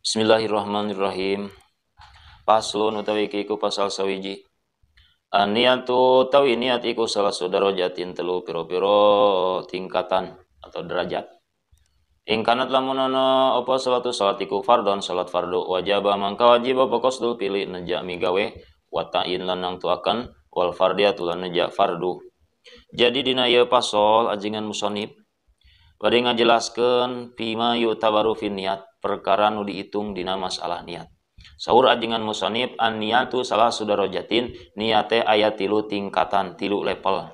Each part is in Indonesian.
Bismillahirrahmanirrahim. Paslun utawi iku pasal sawiji. Niatu utawi niat iku salah sudarajatin telu piro-piro tingkatan atau derajat. Ingkanat lamun ana apa salatu salat iku fardhon salat fardu wajib mangka wajib apa qasdul pilih neja migawe wa ta'in lan nang tuakan wal fardiyatu lan neja fardu. Jadi dina ieu pasal ajengan musannif bade ngajelaskeun pima yutabaru fi niat perkara nu dihitung dina masalah niat. Saur ajengan musannif an niatu salah sudarajatin niate aya 3 tingkatan 3 level.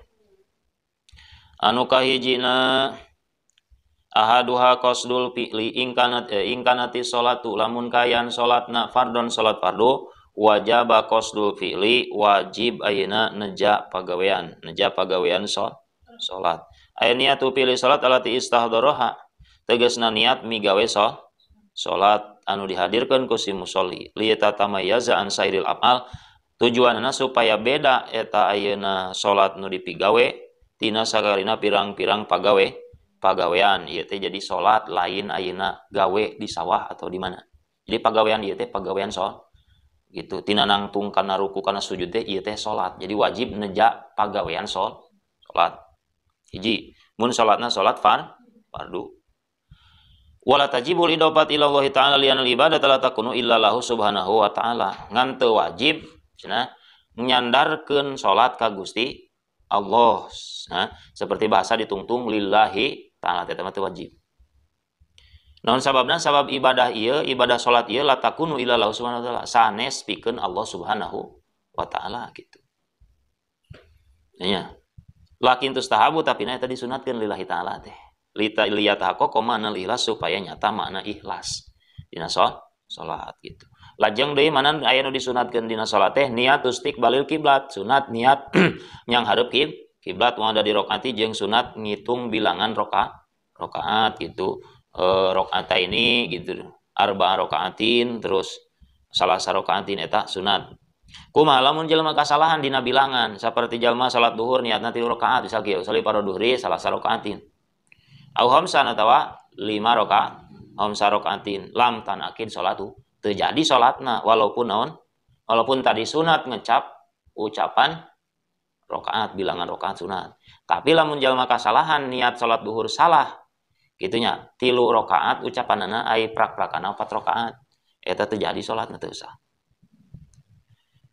Anu kahijina ahaduha qasdul fi'li ingkanati sholatu lamun kayan salatna fardhon salat fardu wajaba qasdul fi'li wajib ayeuna neja pagawean salat. Aya niatu pilih salat alati istahdoroha tegasna niat migawe salat anu dihadirkeun ku si musolli liata tamayaza an sairil amal tujuanna supaya beda eta ayeuna salat nu dipigawe tina sagarina pirang-pirang pagawean ieu teh jadi salat lain ayeuna gawe di sawah atau di mana. Jadi pagawean ieu teh pagawean gitu tina nangtung kana ruku kana sujud teh ieu teh salat. Jadi wajib neja pagawean salat. Hiji, mun salatna salat fardu. Wala tajibul idafat ila Allah taala lianal ibadah la takunu illa lahu subhanahu wa taala. Ngan teu wajib cenah nyandarkeun salat ka Gusti Allah. Nah, seperti bahasa ditungtung lillahi taala teh mah teu wajib. Naon sababna? Sabab ibadah ieu, ibadah salat ieu la takunu illa lahu subhanahu wa taala. Sanes pikeun Allah subhanahu wa taala gitu. Nya. Lakin tustahabu tapi na tadi sunatkeun lillahi taala teh. Lihat haqqo makna ikhlas supaya nyata makna ikhlas dina salat gitu. Lajeng deui mana aya nu disunatkeun dina salat teh niat istiqbalil kiblat, sunat niat nyang hareup kiblat mun ada di rakaat jeung sunat ngitung bilangan rakaat gitu. Rakaat ini gitu. Arba rakaatin terus salah sarakaatin eta sunat. Kumaha lamun jelema kasalahan dina bilangan saperti jalma salat duhur niatna 3 rakaat misal kieu salih paruduhri salah sarakaatin. Au hamsan atawa 5 rakaat hamsa rakaatin lam tanakin salatu teu jadi salatna walaupun tadi sunat ngecap ucapan rakaat bilangan rakaat sunat. Tapi lamun jalma kasalahan niat salat duhur salah gitunya 3 rakaat ucapanana ai prak-prakana 4 rakaat eta teu jadi salatna teu sah.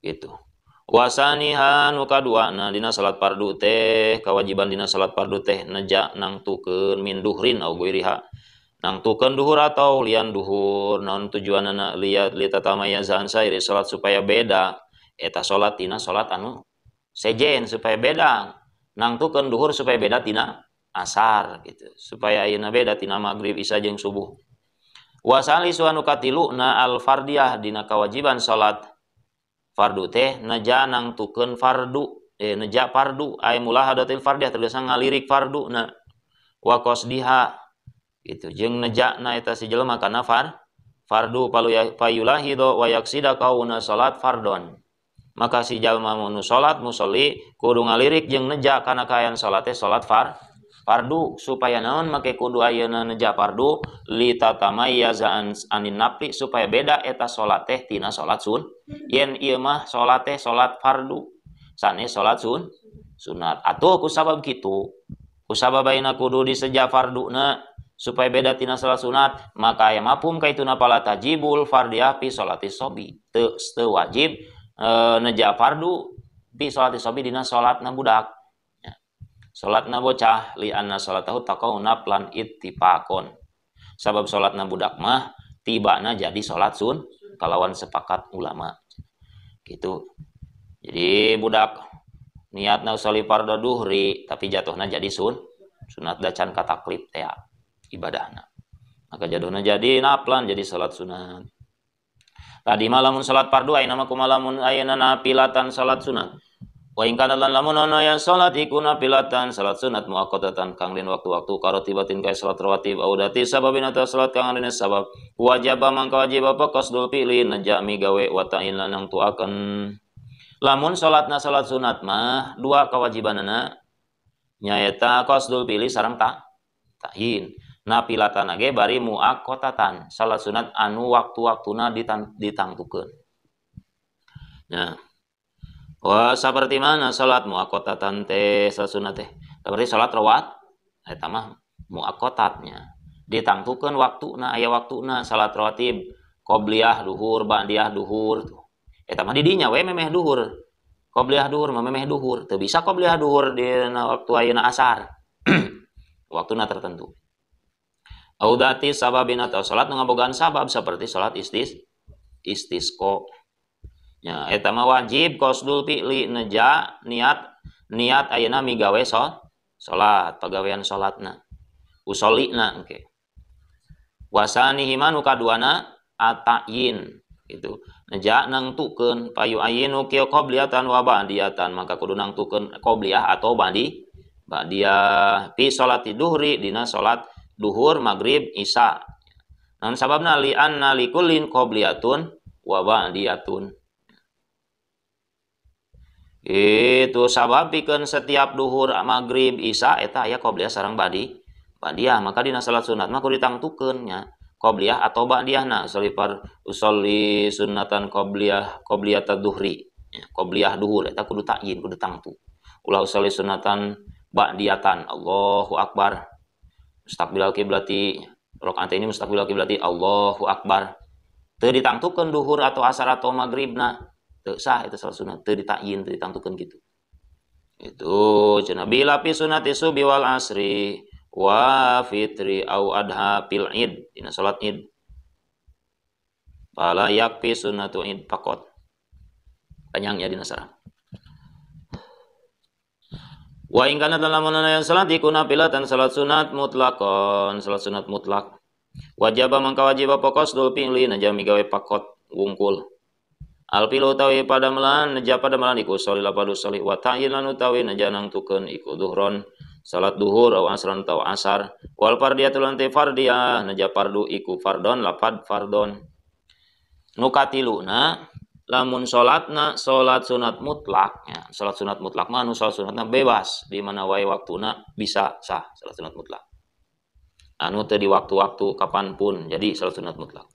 Gitu. Wasaniha nu kaduana dina salat fardu teh kewajiban dina salat fardu teh neja nangtukeun min duhrin au guiriha nangtukeun duhur atau lian duhur naon tujuanna liat tatamayyazan sairi salat supaya beda eta salat tina salat anu sejen supaya beda nangtukeun duhur supaya beda tina asar gitu supaya ayeuna beda tina maghrib isya jeung subuh. Wasali suanu katiluna al fardiyah dina kewajiban salat fardu teh neja nangtukeun fardu neja fardu ay mulahadatil fardiyah tegasna ngalirik fardu na wa qasdiha gitu jeung nejana eta si jelema kana fardu payulahido wa yaksida kauna salat fardon maka si jalma nu salat musolli kudu ngalirik jeung neja kana kaayaan salat teh salat fardu supaya naon make kudu ayeuna neja fardu litatamayyaza anin nafli supaya beda eta salat teh tina salat yen ieu mah salat teh salat fardu sanes salat sunat atuh ku sabab kitu ku sababaina kudu diseja farduna supaya beda tina salat sunat maka aya mafhum kaituna pala tajibul fardiyah fi salatis sobi teu wajib neja fardu fi salatis sobi dina salatna budak. Salatna bocah li anna salatahu taqauna plan ittifaqon. Sabab salatna budak mah tibana jadi salat kalawan sepakat ulama. Gitu. Jadi budak niatna usali fardu duhri tapi jatuhna jadi sunat dacan kataklif teh ibadahna. Maka jatuhna jadi naplan jadi salat sunat. Tadi malamun salat fardu ayeuna mah kumaha lamun ayeuna nafilatan salat sunat. Wa in kana lan lamun ana yang salat iku nafilatan salat sunat muaqqatatan kang den waktu-waktu karotibatin ka salat rawatib audati sababin ata salat kang dina sabab wajib mangka wajib apa qasdul fi'li neja migawe wa ta'in lanang tuakeun lamun salatna salat sunat mah 2 kewajibanana nyaeta qasdul fi'li sareng ta'in Napilatan ge bari muaqqatatan salat sunat anu waktu-waktuna ditangtukeun. Nah, wah seperti mana salat muaqqatatan teh salat sunat teh? Seperti salat rawat eta mah muaqqatatnya. Ditangtukeun waktuna aya waktuna salat rawatib qobliyah duhur, ba'diyah duhur. Eta mah di dinya we memeh duhur. Qobliyah duhur mah memeh duhur. Teu bisa qobliyah duhur dina waktu ayeuna asar. Waktuna tertentu. Audati sababin atau salat ngabogaan sabab seperti salat istisqo. Ya, eta mah wajib qasdul fi'li neja niat ayeuna migawe salat pagawean salatna. Usallina engke. Wasani himanu kaduana atayin gitu. Neja nangtukeun payu ayinu kieu qobliyatan wa ba'diyatan maka kudu nangtukeun qobliyah atau ba'diyah fi sholati duhri dina salat duhur, maghrib, isya. Namun sababna li anna likullin qobliyatun wa ba'diyatun. Itu sabab pikeun setiap duhur, maghrib, isya eta aya qobliyah sareng ba'diyah. Maka dina salat sunat mah kudu ditangtukeun nya qobliyah atau ba'diyahna. Usolli sunnatan qobliyata duhri. Qobliyah duhur eta kudu ta'yin, kudu tangtu. Ulah usolli sunnatan ba'diyatan. Allahu akbar. Mustaqbilal kiblati rakaat ini mustaqbilal kiblati Allahu akbar. Teu ditangtukeun duhur atau asar atau maghribna. Teu sah itu salat sunat, teu ditakyin, teu ditangtukeun gitu. Itu cenah bila fi sunati subhi wal asri wa fitri au adha fil id dina salat id. Fala yakfi sunnatu id faqat. Panjangnya dina sarah. Wa in kana dalam menayan salat ikuna pilatan salat sunat mutlaqan salat sunat mutlak wajaba mangka wajib pokos dul pilih najami gawe pakot wungkul al pilu utawi pada melan naja pada melan iku soli lapadu soli wa ta'yilan utawi naja nangtukeun iku duhron salat duhur aw asran taw asar wal fardiyatul anti fardiyah naja fardu iku fardon lapad fardon nukatiluna lamun salatna salat sunat mutlak ya, salat sunat mutlak mah anu salat sunatna bebas di mana wae waktuna bisa sah salat sunat mutlak anu teu di waktu-waktu kapanpun jadi salat sunat mutlak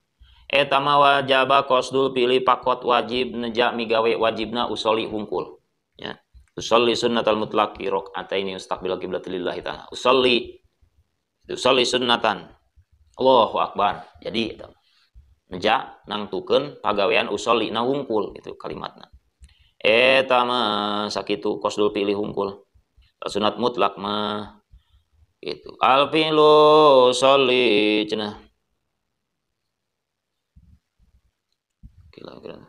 eta mah wajaba qasdul pilih pakot wajib neja migawe wajibna usolli hungkul ya usolli sunnatal mutlaq rakaataini mustaqbil qiblat lillahi ta'ala usolli sunnatan Allahu akbar jadi eta neja nangtukeun pagawean usolli na hungkul itu kalimatna eta mah sakitu qasdul pilih hungkul sunat mutlak mah itu al fi'lu sholli cenah kira-kira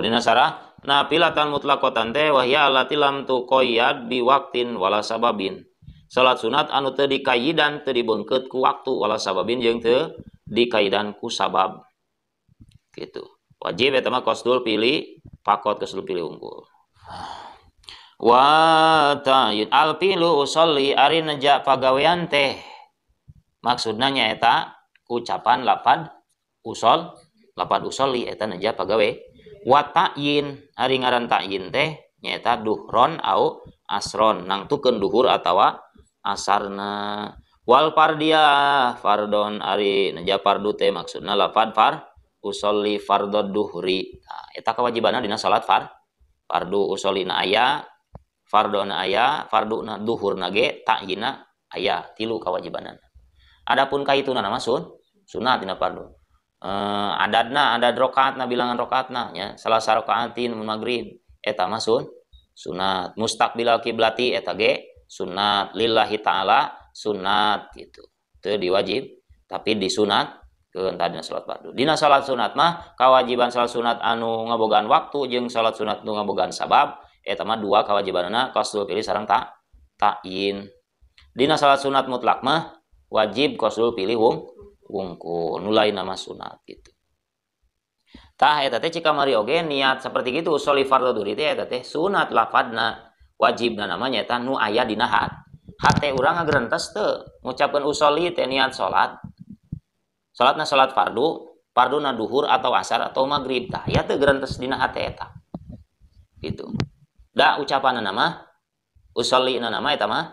dina sarah nafilatan mutlaqatan teh wa hiya allati lam tuqayyad bi waqtin wala sababin salat sunat anu teu dikaidan teu dibeungkeut ku waktu wala sababin jeung teu dikaidan ku sabab gitu wajib eta mah qasdul pilih pakot qasdul pilih unggul wa ta'yin al pilu usolli ari neja pagawean teh maksudna nyaeta ucapan lapad usolli eta neja pagawe wa ta'yin ari ngaran ta'yin teh nyaeta duhron au asron nangtukeun duhur atawa asarna wal fardiyah fardon ari neja fardu teh maksudna lafad usolli fardod duhri nah, eta kewajibanna dina salat fardu usolina aya fardona aya farduna duhurna ge ta'yina aya tilu kewajibanan adapun kaituna nama sunat dina fardu adadna adad rakaatna bilangan rakaatna nya salasa rakaatin maghrib eta mah sunat mustaqbilal kiblati eta ge sunat lillahi ta'ala sunat gitu teu diwajib tapi disunat keun tadina salat fardu dina salat sunat mah kawajiban salat sunat anu ngabogaan waktu jeung salat sunat nu ngabogaan sabab eta mah dua kawajibanna qasdul pilih sareng ta'yin dina salat sunat mutlak mah wajib qasdul pilih wungkul nulai nama sunat gitu tah eta teh cika mari oge niat seperti gitu usolli fardhu duhri teh eta teh sunat lafadna wajibna namanya eta nu aya dina hate urang ngagerentes teu ngucapkeun usolli teh niat salatna salat farduna duhur atau asar atau maghrib tah aya teu geurentes dina hate eta gitu da ucapanna nama usolli na nama eta mah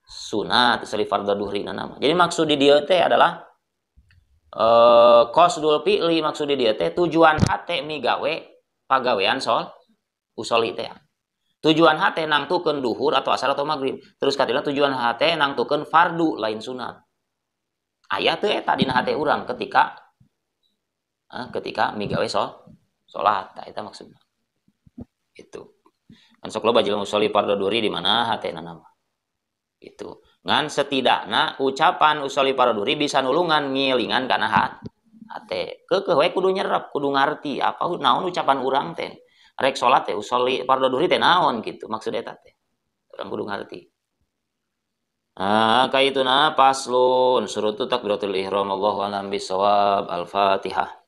sunat usolli fardhu duhri nama. Jadi maksud di dieu teh adalah qasdul fi'li, maksud di dieu teh tujuan hate migawe pagawean usolli teh. Tujuan hate nangtukeun duhur atau asar atau maghrib. Terus katilah tujuan hate nangtukeun fardu lain sunat. Aya teu eta dina hate urang ketika migawe salat. Tah eta maksudna. Itu. Kan sok loba jelema usolli fardhu duhri di mana hatena nama. Itu. Ngan setidakna ucapan usolli fardhu duhri bisa nulungan ngilingan kana hate. Keukeuh we kudu nyerep, kudu ngarti apa naon ucapan urang teh. Rek salat teh usolli fardhu duhri teh naon gitu maksud eta teh. Urang kudu ngarti. Kaituna paslun surutu takbiratul ihram Allahu a'lam bisawab. Al-Fatihah.